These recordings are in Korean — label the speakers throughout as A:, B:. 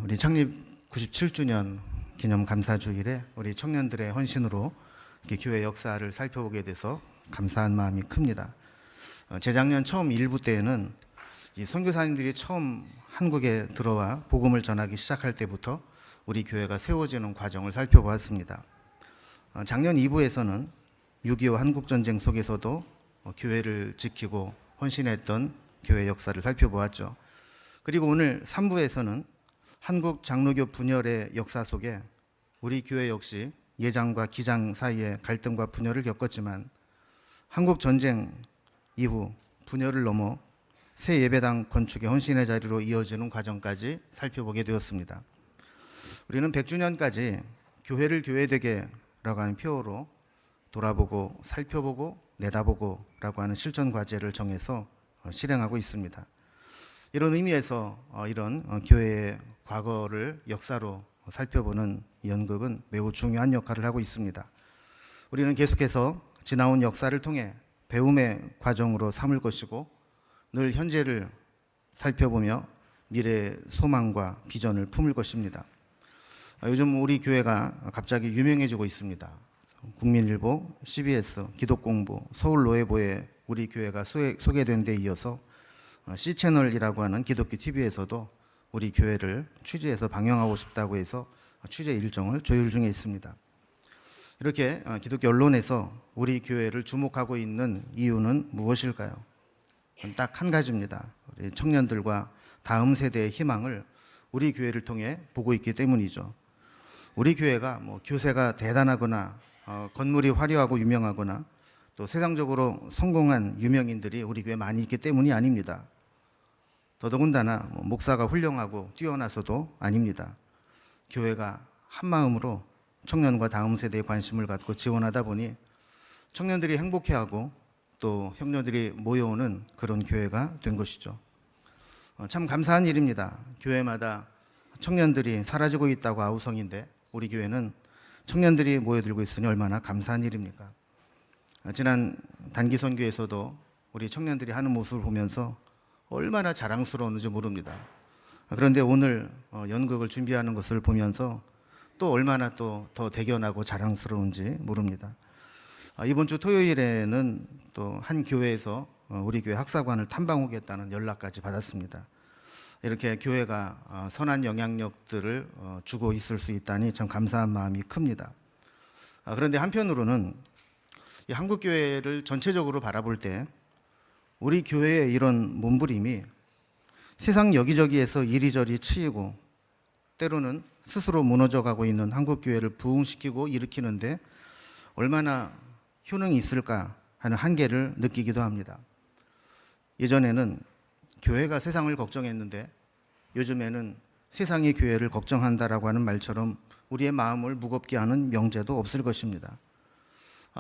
A: 우리 창립 97주년 기념 감사주일에 우리 청년들의 헌신으로 이렇게 교회 역사를 살펴보게 돼서 감사한 마음이 큽니다. 재작년 처음 일부 때에는 이 선교사님들이 처음 한국에 들어와 복음을 전하기 시작할 때부터 우리 교회가 세워지는 과정을 살펴보았습니다. 작년 2부에서는 6.25 한국전쟁 속에서도 교회를 지키고 헌신했던 교회 역사를 살펴보았죠. 그리고 오늘 3부에서는 한국 장로교 분열의 역사 속에 우리 교회 역시 예장과 기장 사이의 갈등과 분열을 겪었지만 한국 전쟁 이후 분열을 넘어 새 예배당 건축의 헌신의 자리로 이어지는 과정까지 살펴보게 되었습니다. 우리는 100주년까지 교회를 교회되게라고 하는 표어로 돌아보고 살펴보고 내다보고 라고 하는 실천 과제를 정해서 실행하고 있습니다. 이런 의미에서 이런 교회의 과거를 역사로 살펴보는 연극은 매우 중요한 역할을 하고 있습니다. 우리는 계속해서 지나온 역사를 통해 배움의 과정으로 삼을 것이고 늘 현재를 살펴보며 미래의 소망과 비전을 품을 것입니다. 요즘 우리 교회가 갑자기 유명해지고 있습니다. 국민일보, CBS, 기독공부, 서울노예보에 우리 교회가 소개된 데 이어서 C채널이라고 하는 기독교 TV에서도 우리 교회를 취재해서 방영하고 싶다고 해서 취재 일정을 조율 중에 있습니다. 이렇게 기독교 언론에서 우리 교회를 주목하고 있는 이유는 무엇일까요? 딱 한 가지입니다. 우리 청년들과 다음 세대의 희망을 우리 교회를 통해 보고 있기 때문이죠. 우리 교회가 교세가 대단하거나 건물이 화려하고 유명하거나 또 세상적으로 성공한 유명인들이 우리 교회에 많이 있기 때문이 아닙니다. 더더군다나 목사가 훌륭하고 뛰어나서도 아닙니다. 교회가 한마음으로 청년과 다음 세대에 관심을 갖고 지원하다 보니 청년들이 행복해하고 또 형제들이 모여오는 그런 교회가 된 것이죠. 참 감사한 일입니다. 교회마다 청년들이 사라지고 있다고 아우성인데 우리 교회는 청년들이 모여들고 있으니 얼마나 감사한 일입니까? 지난 단기 선교에서도 우리 청년들이 하는 모습을 보면서 얼마나 자랑스러웠는지 모릅니다. 그런데 오늘 연극을 준비하는 것을 보면서 또 얼마나 또 더 대견하고 자랑스러운지 모릅니다. 이번 주 토요일에는 또 한 교회에서 우리 교회 학사관을 탐방오겠다는 연락까지 받았습니다. 이렇게 교회가 선한 영향력들을 주고 있을 수 있다니 참 감사한 마음이 큽니다. 그런데 한편으로는 이 한국 교회를 전체적으로 바라볼 때 우리 교회의 이런 몸부림이 세상 여기저기에서 이리저리 치이고 때로는 스스로 무너져가고 있는 한국 교회를 부흥시키고 일으키는데 얼마나 효능이 있을까 하는 한계를 느끼기도 합니다. 예전에는 교회가 세상을 걱정했는데 요즘에는 세상이 교회를 걱정한다라고 하는 말처럼 우리의 마음을 무겁게 하는 명제도 없을 것입니다.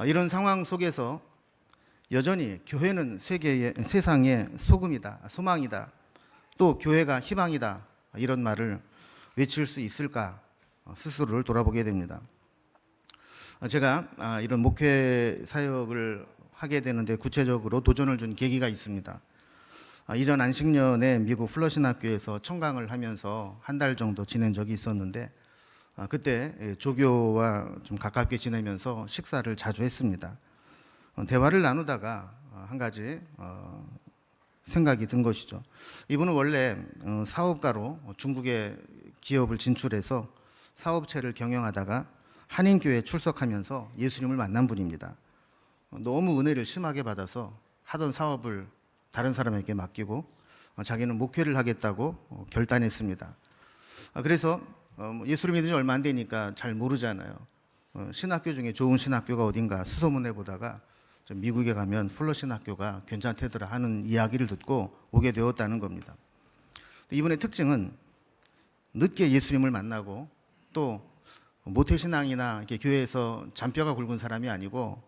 A: 이런 상황 속에서 여전히 교회는 세상의 소금이다, 소망이다, 또 교회가 희망이다 이런 말을 외칠 수 있을까 스스로를 돌아보게 됩니다. 제가 이런 목회 사역을 하게 되는데 구체적으로 도전을 준 계기가 있습니다. 이전 안식년에 미국 플러신학교에서 청강을 하면서 한 달 정도 지낸 적이 있었는데 그때 조교와 좀 가깝게 지내면서 식사를 자주 했습니다. 대화를 나누다가 한 가지 생각이 든 것이죠. 이분은 원래 사업가로 중국의 기업을 진출해서 사업체를 경영하다가 한인교회에 출석하면서 예수님을 만난 분입니다. 너무 은혜를 심하게 받아서 하던 사업을 다른 사람에게 맡기고 자기는 목회를 하겠다고 결단했습니다. 그래서 예수를 믿은 지 얼마 안 되니까 잘 모르잖아요. 신학교 중에 좋은 신학교가 어딘가 수소문해 보다가 미국에 가면 풀러 신학교가 괜찮대더라 하는 이야기를 듣고 오게 되었다는 겁니다. 이분의 특징은 늦게 예수님을 만나고 또 모태신앙이나 이렇게 교회에서 잔뼈가 굵은 사람이 아니고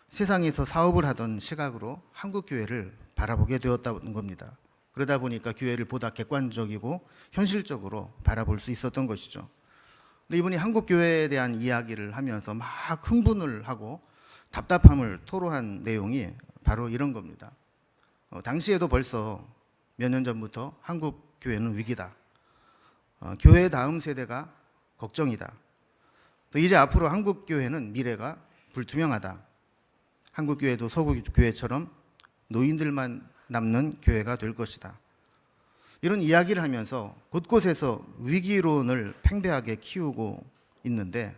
A: 세상에서 사업을 하던 시각으로 한국 교회를 바라보게 되었다는 겁니다. 그러다 보니까 교회를 보다 객관적이고 현실적으로 바라볼 수 있었던 것이죠. 근데 이분이 한국 교회에 대한 이야기를 하면서 막 흥분을 하고 답답함을 토로한 내용이 바로 이런 겁니다. 당시에도 벌써 몇 년 전부터 한국 교회는 위기다. 교회 다음 세대가 걱정이다. 또 이제 앞으로 한국 교회는 미래가 불투명하다. 한국 교회도 서구 교회처럼 노인들만 남는 교회가 될 것이다. 이런 이야기를 하면서 곳곳에서 위기론을 팽배하게 키우고 있는데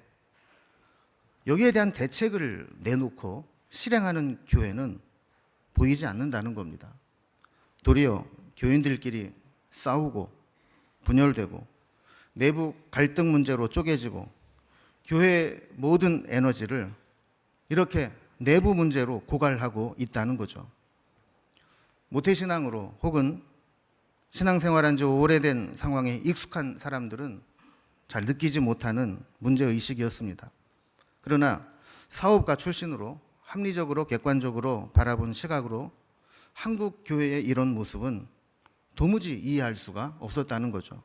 A: 여기에 대한 대책을 내놓고 실행하는 교회는 보이지 않는다는 겁니다. 도리어 교인들끼리 싸우고 분열되고 내부 갈등 문제로 쪼개지고 교회의 모든 에너지를 이렇게 내부 문제로 고갈하고 있다는 거죠. 모태신앙으로 혹은 신앙생활한 지 오래된 상황에 익숙한 사람들은 잘 느끼지 못하는 문제의식이었습니다. 그러나 사업가 출신으로 합리적으로 객관적으로 바라본 시각으로 한국 교회의 이런 모습은 도무지 이해할 수가 없었다는 거죠.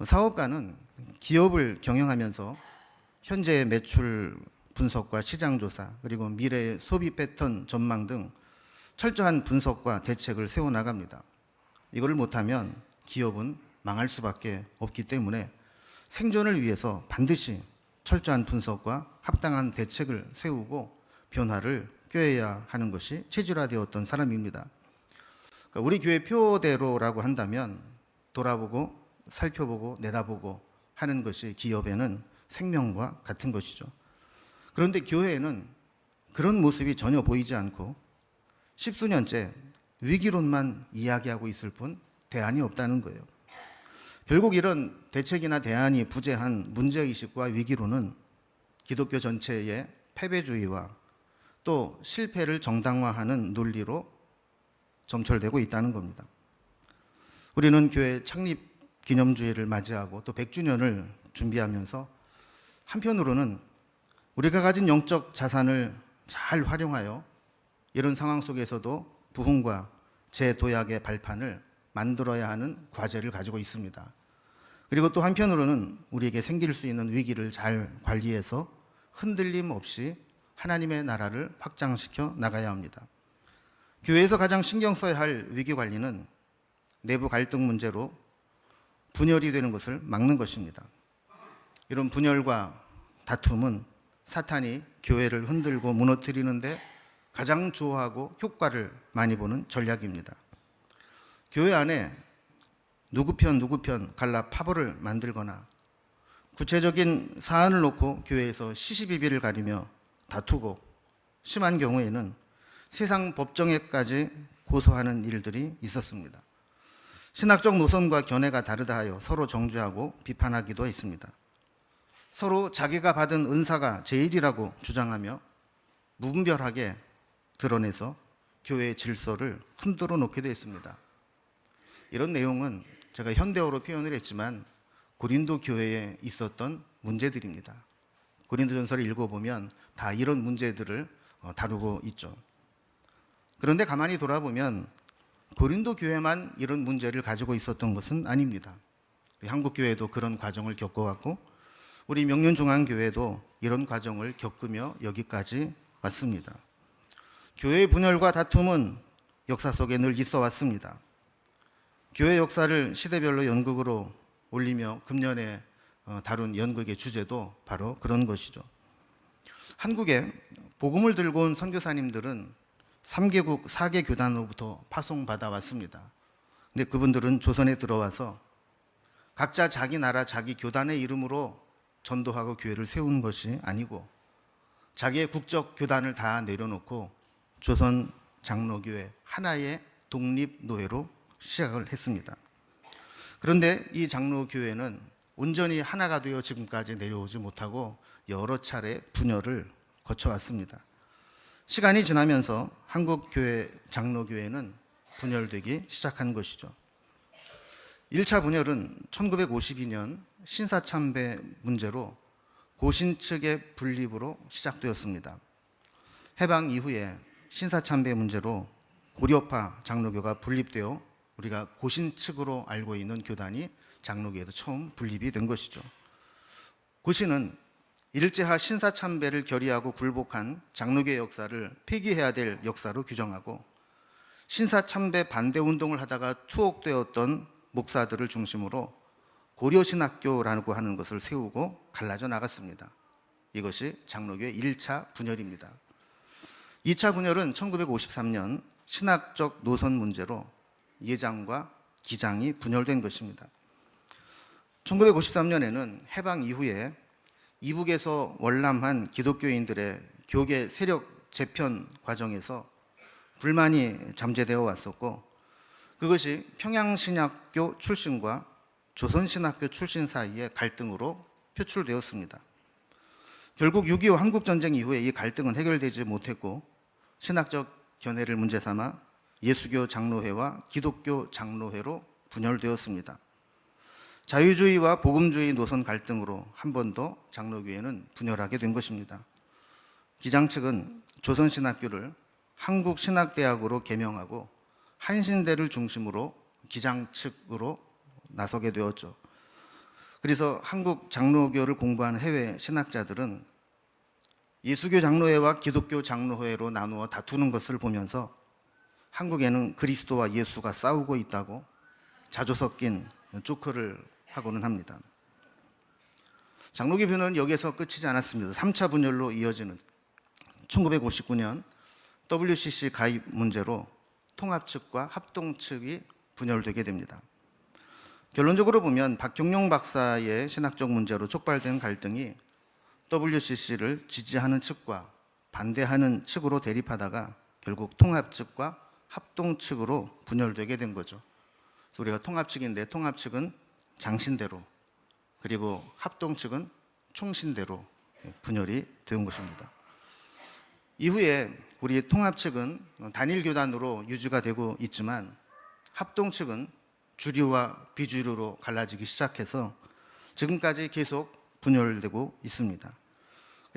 A: 사업가는 기업을 경영하면서 현재의 매출 분석과 시장 조사 그리고 미래의 소비 패턴 전망 등 철저한 분석과 대책을 세워나갑니다. 이걸 못하면 기업은 망할 수밖에 없기 때문에 생존을 위해서 반드시 철저한 분석과 합당한 대책을 세우고 변화를 꾀해야 하는 것이 체질화되었던 사람입니다. 그러니까 우리 교회 표대로라고 한다면 돌아보고 살펴보고 내다보고 하는 것이 기업에는 생명과 같은 것이죠. 그런데 교회에는 그런 모습이 전혀 보이지 않고 십수년째 위기론만 이야기하고 있을 뿐 대안이 없다는 거예요. 결국 이런 대책이나 대안이 부재한 문제의식과 위기론은 기독교 전체의 패배주의와 또 실패를 정당화하는 논리로 점철되고 있다는 겁니다. 우리는 교회 창립 기념주의를 맞이하고 또 100주년을 준비하면서 한편으로는 우리가 가진 영적 자산을 잘 활용하여 이런 상황 속에서도 부흥과 재도약의 발판을 만들어야 하는 과제를 가지고 있습니다. 그리고 또 한편으로는 우리에게 생길 수 있는 위기를 잘 관리해서 흔들림 없이 하나님의 나라를 확장시켜 나가야 합니다. 교회에서 가장 신경 써야 할 위기 관리는 내부 갈등 문제로 분열이 되는 것을 막는 것입니다. 이런 분열과 다툼은 사탄이 교회를 흔들고 무너뜨리는데 가장 좋아하고 효과를 많이 보는 전략입니다. 교회 안에 누구 편 갈라 파벌을 만들거나 구체적인 사안을 놓고 교회에서 시시비비를 가리며 다투고 심한 경우에는 세상 법정에까지 고소하는 일들이 있었습니다. 신학적 노선과 견해가 다르다 하여 서로 정죄하고 비판하기도 했습니다. 서로 자기가 받은 은사가 제일이라고 주장하며 무분별하게 드러내서 교회의 질서를 흔들어 놓기도 했습니다. 이런 내용은 제가 현대어로 표현을 했지만 고린도 교회에 있었던 문제들입니다. 고린도전서를 읽어보면 다 이런 문제들을 다루고 있죠. 그런데 가만히 돌아보면 고린도 교회만 이런 문제를 가지고 있었던 것은 아닙니다. 한국 교회도 그런 과정을 겪어왔고 우리 명륜중앙교회도 이런 과정을 겪으며 여기까지 왔습니다. 교회의 분열과 다툼은 역사 속에 늘 있어 왔습니다. 교회 역사를 시대별로 연극으로 올리며 금년에 다룬 연극의 주제도 바로 그런 것이죠. 한국에 복음을 들고 온 선교사님들은 3개국 4개 교단으로부터 파송받아 왔습니다. 근데 그분들은 조선에 들어와서 각자 자기 나라 자기 교단의 이름으로 전도하고 교회를 세운 것이 아니고 자기의 국적 교단을 다 내려놓고 조선 장로교회 하나의 독립노예로 시작을 했습니다. 그런데 이 장로교회는 온전히 하나가 되어 지금까지 내려오지 못하고 여러 차례 분열을 거쳐왔습니다. 시간이 지나면서 한국교회 장로교회는 분열되기 시작한 것이죠. 1차 분열은 1952년 신사참배 문제로 고신 측의 분립으로 시작되었습니다. 해방 이후에 신사참배 문제로 고려파 장로교가 분립되어 우리가 고신 측으로 알고 있는 교단이 장로교에서 처음 분립이 된 것이죠. 고신은 일제하 신사참배를 결의하고 굴복한 장로교의 역사를 폐기해야 될 역사로 규정하고 신사참배 반대 운동을 하다가 투옥되었던 목사들을 중심으로 고려신학교라고 하는 것을 세우고 갈라져 나갔습니다. 이것이 장로교의 1차 분열입니다. 2차 분열은 1953년 신학적 노선 문제로 예장과 기장이 분열된 것입니다. 1953년에는 해방 이후에 이북에서 월남한 기독교인들의 교계 세력 재편 과정에서 불만이 잠재되어 왔었고, 그것이 평양신학교 출신과 조선신학교 출신 사이의 갈등으로 표출되었습니다. 결국 6.25 한국전쟁 이후에 이 갈등은 해결되지 못했고, 신학적 견해를 문제 삼아 예수교 장로회와 기독교 장로회로 분열되었습니다. 자유주의와 복음주의 노선 갈등으로 한 번 더 장로교회는 분열하게 된 것입니다. 기장 측은 조선신학교를 한국신학대학으로 개명하고 한신대를 중심으로 기장 측으로 나서게 되었죠. 그래서 한국 장로교를 공부하는 해외 신학자들은 예수교 장로회와 기독교 장로회로 나누어 다투는 것을 보면서 한국에는 그리스도와 예수가 싸우고 있다고 자주 섞인 조크를 하고는 합니다. 장로교 분열은 여기에서 끝이지 않았습니다. 3차 분열로 이어지는 1959년 WCC 가입 문제로 통합 측과 합동 측이 분열되게 됩니다. 결론적으로 보면 박경룡 박사의 신학적 문제로 촉발된 갈등이 WCC를 지지하는 측과 반대하는 측으로 대립하다가 결국 통합 측과 합동 측으로 분열되게 된 거죠. 우리가 통합 측인데 통합 측은 장신대로, 그리고 합동 측은 총신대로 분열이 된 것입니다. 이후에 우리 통합 측은 단일 교단으로 유지가 되고 있지만 합동 측은 주류와 비주류로 갈라지기 시작해서 지금까지 계속 분열되고 있습니다.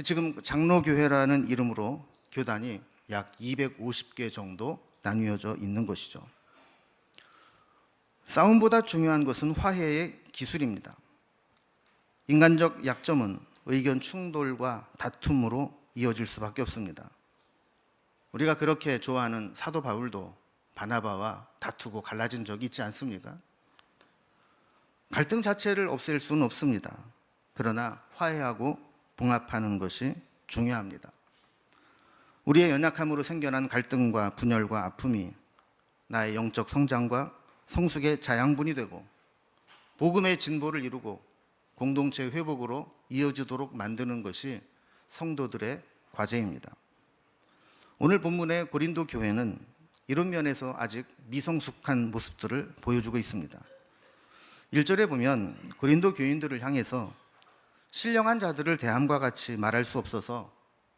A: 지금 장로교회라는 이름으로 교단이 약 250개 정도 나뉘어져 있는 것이죠. 싸움보다 중요한 것은 화해의 기술입니다. 인간적 약점은 의견 충돌과 다툼으로 이어질 수밖에 없습니다. 우리가 그렇게 좋아하는 사도 바울도 바나바와 다투고 갈라진 적이 있지 않습니까? 갈등 자체를 없앨 수는 없습니다. 그러나 화해하고 봉합하는 것이 중요합니다. 우리의 연약함으로 생겨난 갈등과 분열과 아픔이 나의 영적 성장과 성숙의 자양분이 되고 복음의 진보를 이루고 공동체 회복으로 이어지도록 만드는 것이 성도들의 과제입니다. 오늘 본문의 고린도 교회는 이런 면에서 아직 미성숙한 모습들을 보여주고 있습니다. 1절에 보면 고린도 교인들을 향해서 신령한 자들을 대함과 같이 말할 수 없어서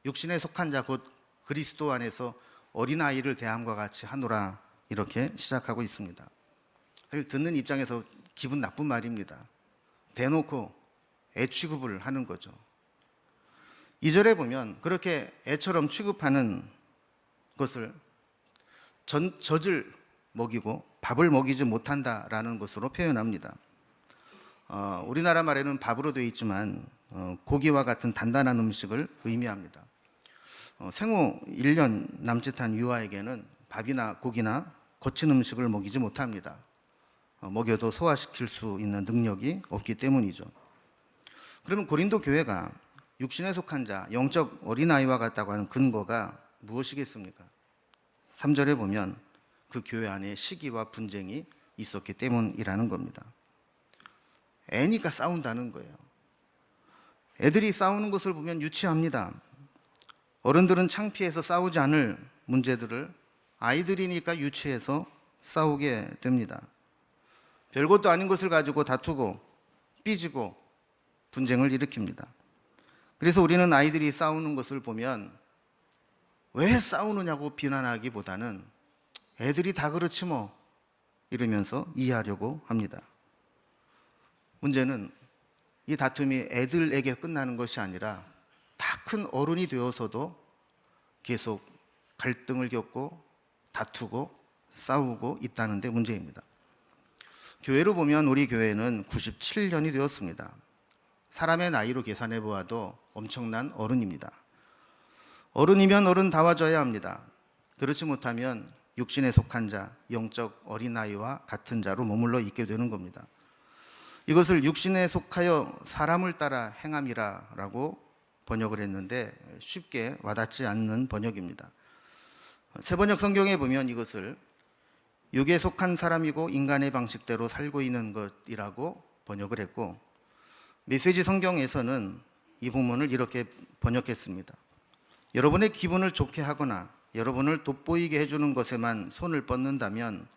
A: 육신에 속한 자 곧 그리스도 안에서 어린아이를 대함과 같이 하노라, 이렇게 시작하고 있습니다. 듣는 입장에서 기분 나쁜 말입니다. 대놓고 애 취급을 하는 거죠. 2절에 보면 그렇게 애처럼 취급하는 것을 젖을 먹이고 밥을 먹이지 못한다라는 것으로 표현합니다. 우리나라 말에는 밥으로 되어 있지만 고기와 같은 단단한 음식을 의미합니다. 생후 1년 남짓한 유아에게는 밥이나 고기나 거친 음식을 먹이지 못합니다. 먹여도 소화시킬 수 있는 능력이 없기 때문이죠. 그러면 고린도 교회가 육신에 속한 자, 영적 어린아이와 같다고 하는 근거가 무엇이겠습니까? 3절에 보면 그 교회 안에 시기와 분쟁이 있었기 때문이라는 겁니다. 애니까 싸운다는 거예요. 애들이 싸우는 것을 보면 유치합니다. 어른들은 창피해서 싸우지 않을 문제들을 아이들이니까 유치해서 싸우게 됩니다. 별것도 아닌 것을 가지고 다투고 삐지고 분쟁을 일으킵니다. 그래서 우리는 아이들이 싸우는 것을 보면 왜 싸우느냐고 비난하기보다는 애들이 다 그렇지 뭐 이러면서 이해하려고 합니다. 문제는 이 다툼이 애들에게 끝나는 것이 아니라 다 큰 어른이 되어서도 계속 갈등을 겪고 다투고 싸우고 있다는 데 문제입니다. 교회로 보면 우리 교회는 97년이 되었습니다. 사람의 나이로 계산해 보아도 엄청난 어른입니다. 어른이면 어른다워져야 합니다. 그렇지 못하면 육신에 속한 자, 영적 어린아이와 같은 자로 머물러 있게 되는 겁니다. 이것을 육신에 속하여 사람을 따라 행함이라고 번역을 했는데 쉽게 와닿지 않는 번역입니다. 새번역 성경에 보면 이것을 육에 속한 사람이고 인간의 방식대로 살고 있는 것이라고 번역을 했고, 메시지 성경에서는 이 부분을 이렇게 번역했습니다. 여러분의 기분을 좋게 하거나 여러분을 돋보이게 해주는 것에만 손을 뻗는다면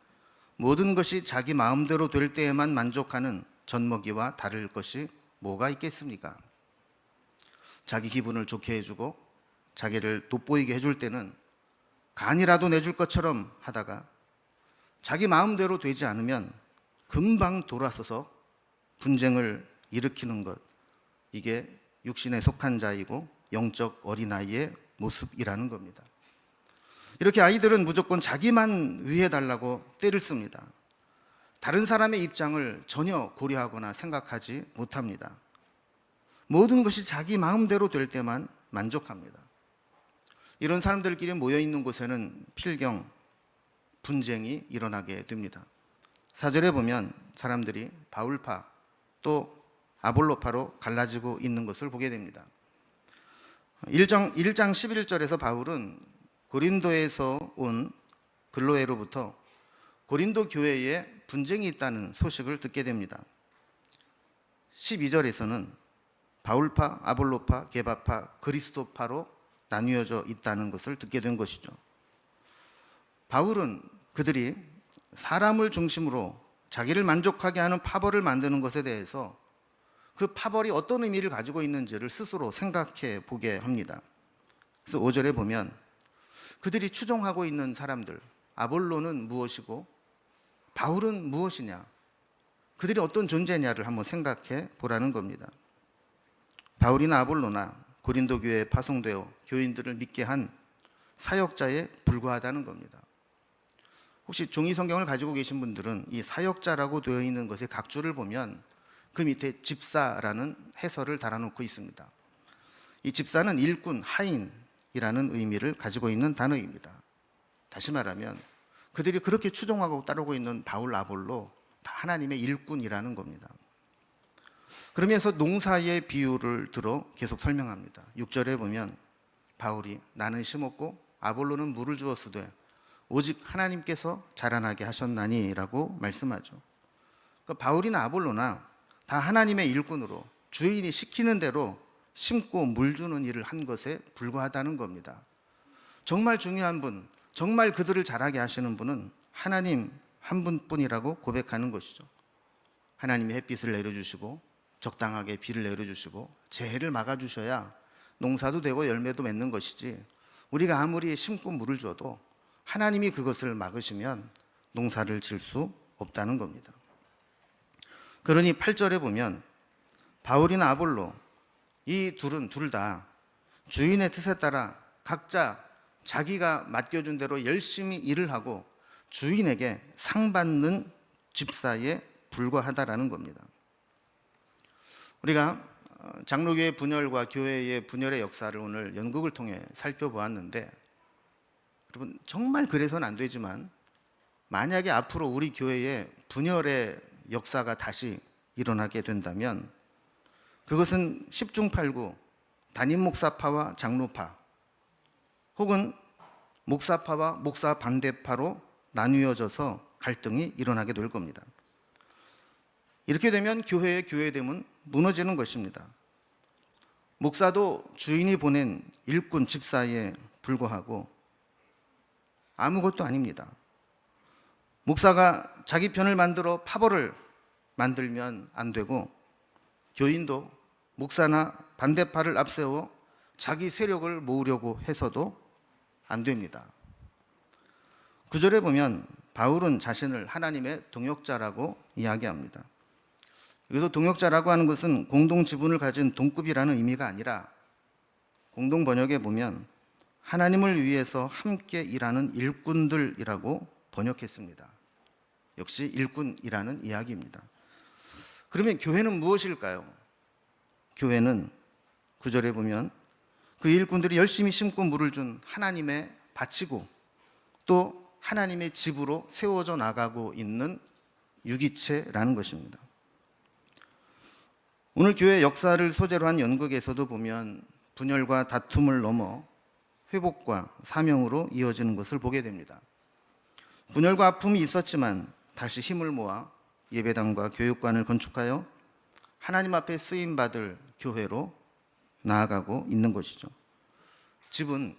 A: 모든 것이 자기 마음대로 될 때에만 만족하는 젖먹이와 다를 것이 뭐가 있겠습니까? 자기 기분을 좋게 해주고 자기를 돋보이게 해줄 때는 간이라도 내줄 것처럼 하다가 자기 마음대로 되지 않으면 금방 돌아서서 분쟁을 일으키는 것, 이게 육신에 속한 자이고 영적 어린아이의 모습이라는 겁니다. 이렇게 아이들은 무조건 자기만 위해달라고 때를 씁니다. 다른 사람의 입장을 전혀 고려하거나 생각하지 못합니다. 모든 것이 자기 마음대로 될 때만 만족합니다. 이런 사람들끼리 모여있는 곳에는 필경, 분쟁이 일어나게 됩니다. 4절에 보면 사람들이 바울파 또 아볼로파로 갈라지고 있는 것을 보게 됩니다. 1장 11절에서 바울은 고린도에서 온 글로에로부터 고린도 교회에 분쟁이 있다는 소식을 듣게 됩니다. 12절에서는 바울파, 아볼로파, 게바파, 그리스도파로 나뉘어져 있다는 것을 듣게 된 것이죠. 바울은 그들이 사람을 중심으로 자기를 만족하게 하는 파벌을 만드는 것에 대해서 그 파벌이 어떤 의미를 가지고 있는지를 스스로 생각해 보게 합니다. 그래서 5절에 보면 그들이 추종하고 있는 사람들, 아볼로는 무엇이고 바울은 무엇이냐, 그들이 어떤 존재냐를 한번 생각해 보라는 겁니다. 바울이나 아볼로나 고린도 교회에 파송되어 교인들을 믿게 한 사역자에 불과하다는 겁니다. 혹시 종이 성경을 가지고 계신 분들은 이 사역자라고 되어 있는 것의 각주를 보면 그 밑에 집사라는 해설을 달아놓고 있습니다. 이 집사는 일꾼, 하인이라는 의미를 가지고 있는 단어입니다. 다시 말하면 그들이 그렇게 추종하고 따르고 있는 바울, 아볼로 다 하나님의 일꾼이라는 겁니다. 그러면서 농사의 비유를 들어 계속 설명합니다. 6절에 보면 바울이 나는 심었고 아볼로는 물을 주었으되 오직 하나님께서 자라나게 하셨나니 라고 말씀하죠. 그러니까 바울이나 아볼로나 다 하나님의 일꾼으로 주인이 시키는 대로 심고 물 주는 일을 한 것에 불과하다는 겁니다. 정말 중요한 분, 정말 그들을 자라게 하시는 분은 하나님 한 분뿐이라고 고백하는 것이죠. 하나님이 햇빛을 내려주시고 적당하게 비를 내려주시고 재해를 막아주셔야 농사도 되고 열매도 맺는 것이지, 우리가 아무리 심고 물을 줘도 하나님이 그것을 막으시면 농사를 질 수 없다는 겁니다. 그러니 8절에 보면 바울이나 아볼로 이 둘은 둘 다 주인의 뜻에 따라 각자 자기가 맡겨준 대로 열심히 일을 하고 주인에게 상 받는 집사에 불과하다라는 겁니다. 우리가 장로교회 분열과 교회의 분열의 역사를 오늘 연극을 통해 살펴보았는데, 여러분 정말 그래서는 안 되지만 만약에 앞으로 우리 교회에 분열의 역사가 다시 일어나게 된다면 그것은 10중 8구 담임 목사파와 장로파 혹은 목사파와 목사 반대파로 나뉘어져서 갈등이 일어나게 될 겁니다. 이렇게 되면 교회의 교회됨은 무너지는 것입니다. 목사도 주인이 보낸 일꾼 집사에 불과하고 아무것도 아닙니다. 목사가 자기 편을 만들어 파벌을 만들면 안 되고, 교인도 목사나 반대파를 앞세워 자기 세력을 모으려고 해서도 안 됩니다. 9절에 보면 바울은 자신을 하나님의 동역자라고 이야기합니다. 여기서 동역자라고 하는 것은 공동 지분을 가진 동급이라는 의미가 아니라 공동 번역에 보면 하나님을 위해서 함께 일하는 일꾼들이라고 번역했습니다. 역시 일꾼이라는 이야기입니다. 그러면 교회는 무엇일까요? 교회는 9절에 보면 그 일꾼들이 열심히 심고 물을 준 하나님의 밭이고 또 하나님의 집으로 세워져 나가고 있는 유기체라는 것입니다. 오늘 교회 역사를 소재로 한 연극에서도 보면 분열과 다툼을 넘어 회복과 사명으로 이어지는 것을 보게 됩니다. 분열과 아픔이 있었지만 다시 힘을 모아 예배당과 교육관을 건축하여 하나님 앞에 쓰임받을 교회로 나아가고 있는 것이죠. 집은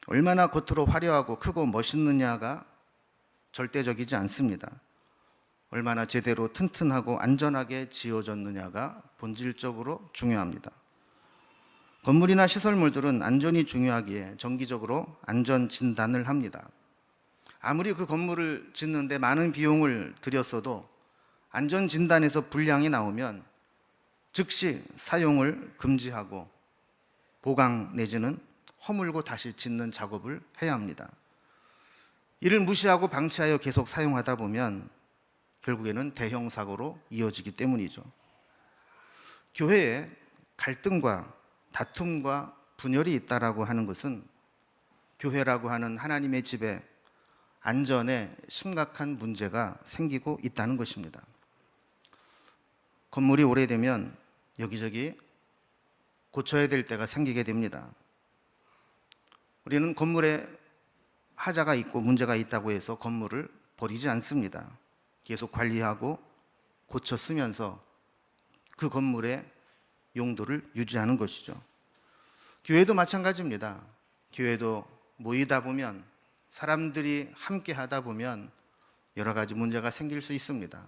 A: 얼마나 겉으로 화려하고 크고 멋있느냐가 절대적이지 않습니다. 얼마나 제대로 튼튼하고 안전하게 지어졌느냐가 본질적으로 중요합니다. 건물이나 시설물들은 안전이 중요하기에 정기적으로 안전 진단을 합니다. 아무리 그 건물을 짓는데 많은 비용을 들였어도 안전 진단에서 불량이 나오면 즉시 사용을 금지하고 보강 내지는 허물고 다시 짓는 작업을 해야 합니다. 이를 무시하고 방치하여 계속 사용하다 보면 결국에는 대형 사고로 이어지기 때문이죠. 교회에 갈등과 다툼과 분열이 있다라고 하는 것은 교회라고 하는 하나님의 집에 안전에 심각한 문제가 생기고 있다는 것입니다. 건물이 오래되면 여기저기 고쳐야 될 때가 생기게 됩니다. 우리는 건물에 하자가 있고 문제가 있다고 해서 건물을 버리지 않습니다. 계속 관리하고 고쳐 쓰면서 그 건물의 용도를 유지하는 것이죠. 교회도 마찬가지입니다. 교회도 모이다 보면, 사람들이 함께 하다 보면 여러 가지 문제가 생길 수 있습니다.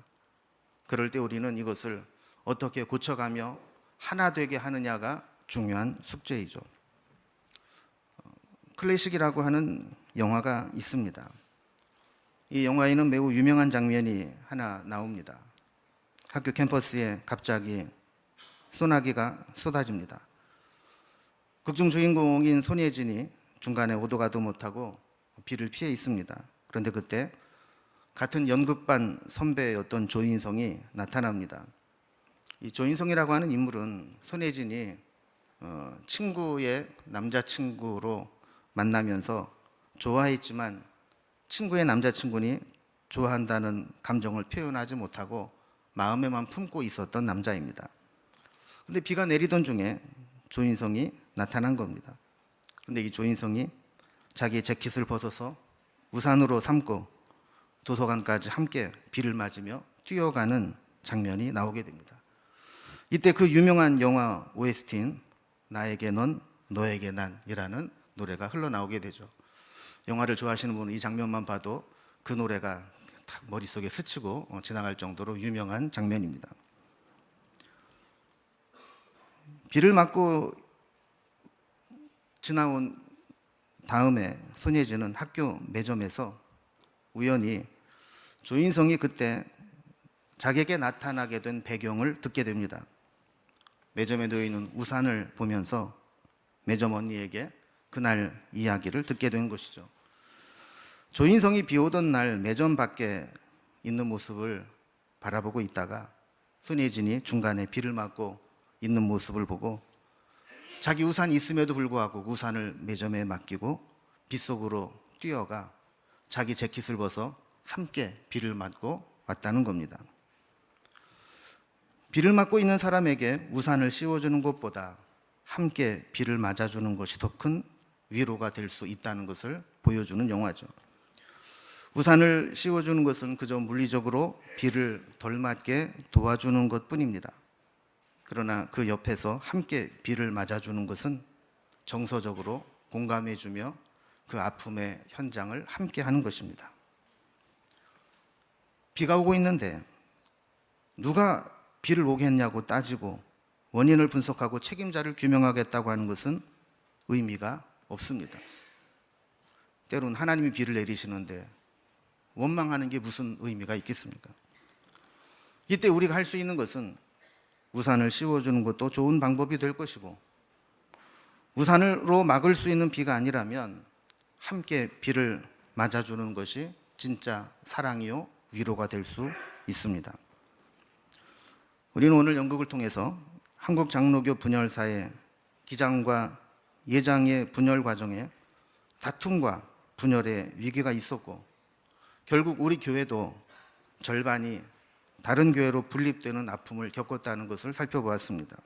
A: 그럴 때 우리는 이것을 어떻게 고쳐가며 하나 되게 하느냐가 중요한 숙제이죠. 클래식이라고 하는 영화가 있습니다. 이 영화에는 매우 유명한 장면이 하나 나옵니다. 학교 캠퍼스에 갑자기 소나기가 쏟아집니다. 극중 주인공인 손예진이 중간에 오도 가도 못하고 비를 피해 있습니다. 그런데 그때 같은 연극반 선배였던 조인성이 나타납니다. 이 조인성이라고 하는 인물은 손예진이 친구의 남자친구로 만나면서 좋아했지만 친구의 남자친구니 좋아한다는 감정을 표현하지 못하고 마음에만 품고 있었던 남자입니다. 그런데 비가 내리던 중에 조인성이 나타난 겁니다. 그런데 이 조인성이 자기의 재킷을 벗어서 우산으로 삼고 도서관까지 함께 비를 맞으며 뛰어가는 장면이 나오게 됩니다. 이때 그 유명한 영화 OST인 나에게 넌 너에게 난이라는 노래가 흘러나오게 되죠. 영화를 좋아하시는 분은 이 장면만 봐도 그 노래가 딱 머릿속에 스치고 지나갈 정도로 유명한 장면입니다. 비를 맞고 지나온 다음에 손예진은 학교 매점에서 우연히 조인성이 그때 자기에게 나타나게 된 배경을 듣게 됩니다. 매점에 놓여 있는 우산을 보면서 매점 언니에게 그날 이야기를 듣게 된 것이죠. 조인성이 비 오던 날 매점 밖에 있는 모습을 바라보고 있다가 손예진이 중간에 비를 맞고 있는 모습을 보고 자기 우산이 있음에도 불구하고 우산을 매점에 맡기고 빗속으로 뛰어가 자기 재킷을 벗어 함께 비를 맞고 왔다는 겁니다. 비를 맞고 있는 사람에게 우산을 씌워주는 것보다 함께 비를 맞아주는 것이 더 큰 위로가 될 수 있다는 것을 보여주는 영화죠. 우산을 씌워주는 것은 그저 물리적으로 비를 덜 맞게 도와주는 것뿐입니다. 그러나 그 옆에서 함께 비를 맞아주는 것은 정서적으로 공감해주며 그 아픔의 현장을 함께 하는 것입니다. 비가 오고 있는데 누가 비를 오게 했냐고 따지고 원인을 분석하고 책임자를 규명하겠다고 하는 것은 의미가 없습니다. 때론 하나님이 비를 내리시는데 원망하는 게 무슨 의미가 있겠습니까? 이때 우리가 할 수 있는 것은 우산을 씌워주는 것도 좋은 방법이 될 것이고, 우산으로 막을 수 있는 비가 아니라면 함께 비를 맞아주는 것이 진짜 사랑이요 위로가 될 수 있습니다. 우리는 오늘 연극을 통해서 한국 장로교 분열사의 기장과 예장의 분열 과정에 다툼과 분열의 위기가 있었고, 결국 우리 교회도 절반이 다른 교회로 분립되는 아픔을 겪었다는 것을 살펴보았습니다.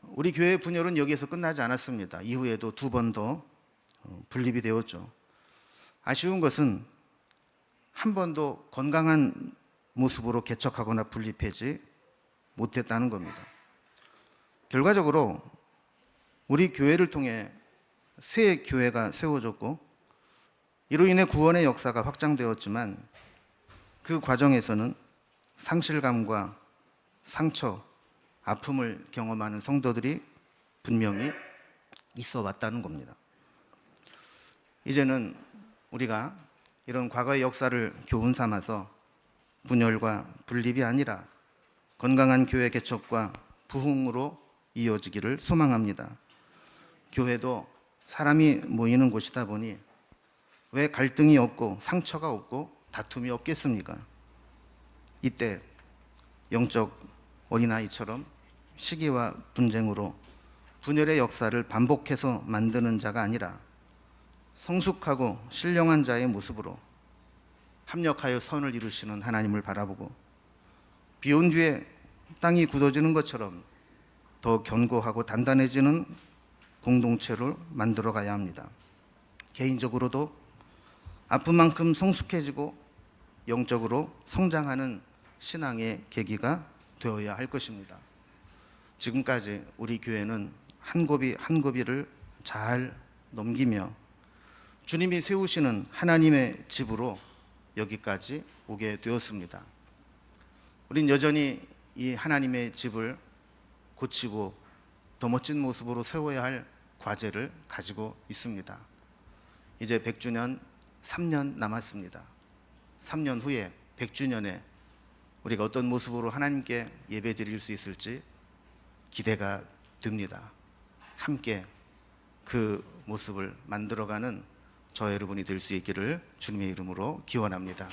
A: 우리 교회 분열은 여기에서 끝나지 않았습니다. 이후에도 2번 더 분립이 되었죠. 아쉬운 것은 한 번도 건강한 모습으로 개척하거나 분립하지 못했다는 겁니다. 결과적으로 우리 교회를 통해 새 교회가 세워졌고 이로 인해 구원의 역사가 확장되었지만 그 과정에서는 상실감과 상처, 아픔을 경험하는 성도들이 분명히 있어 왔다는 겁니다. 이제는 우리가 이런 과거의 역사를 교훈 삼아서 분열과 분립이 아니라 건강한 교회 개척과 부흥으로 이어지기를 소망합니다. 교회도 사람이 모이는 곳이다 보니 왜 갈등이 없고 상처가 없고 다툼이 없겠습니까? 이때 영적 어린아이처럼 시기와 분쟁으로 분열의 역사를 반복해서 만드는 자가 아니라 성숙하고 신령한 자의 모습으로 합력하여 선을 이루시는 하나님을 바라보고 비온 뒤에 땅이 굳어지는 것처럼 더 견고하고 단단해지는 공동체를 만들어 가야 합니다. 개인적으로도 아픔만큼 성숙해지고 영적으로 성장하는 신앙의 계기가 되어야 할 것입니다. 지금까지 우리 교회는 한 고비 한 고비를 잘 넘기며 주님이 세우시는 하나님의 집으로 여기까지 오게 되었습니다. 우린 여전히 이 하나님의 집을 고치고 더 멋진 모습으로 세워야 할 과제를 가지고 있습니다. 이제 100주년 3년 남았습니다. 3년 후에 100주년에 우리가 어떤 모습으로 하나님께 예배 드릴 수 있을지 기대가 됩니다. 함께 그 모습을 만들어가는 저 여러분이 될 수 있기를 주님의 이름으로 기원합니다.